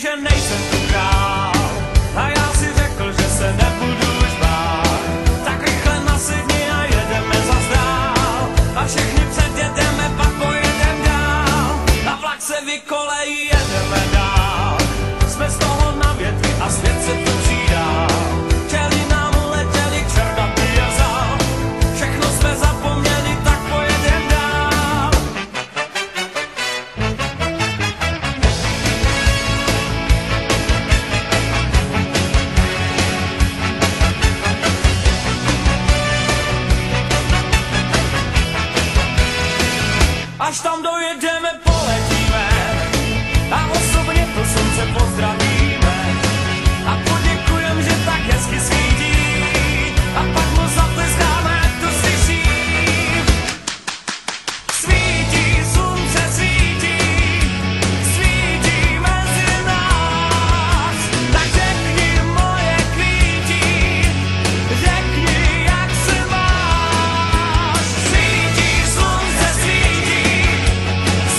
že nejsem tu král. A já si řekl, že se nebudu už bát. Tak rychle nasedni a jedeme zas dál. A všechny předjedeme, pak pojedem dál. A vlak se vykolejí, jedeme dál. Jsme z toho na větvi a svět se tu přidá. Čeli nám letěli k černatý a zál. Všechno jsme zapomněli, tak pojedem dál. Až tam dojedeme, poletíme a osobně to slunce pozdravíme a poděkujem, že tak hezky svítí a pak mu zatleskáme, ať to slyší. Svítí, slunce svítí, svítí mezi nás, tak řekni moje kvítí, řekni, jak se máš. Svítí, slunce svítí,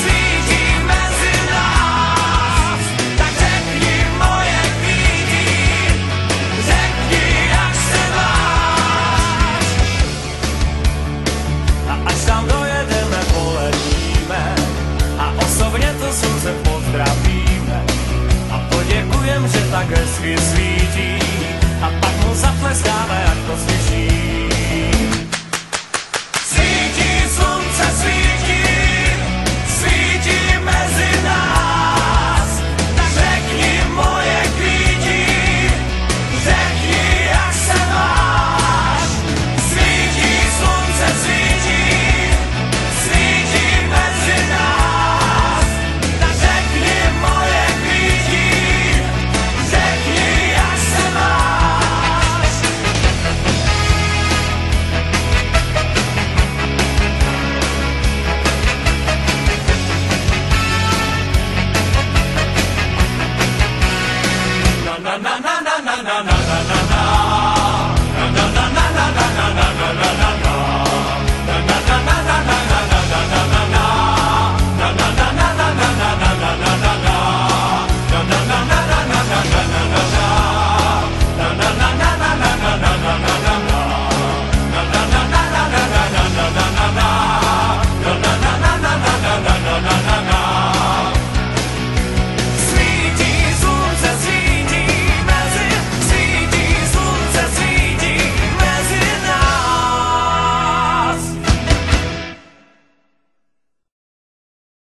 svítí mezi nás, tak řekni moje kvítí, řekni, jak se máš. A až tam dojedeme, poletíme a osobně to slunce pozdravíme a poděkujem, že tak hezky svítí.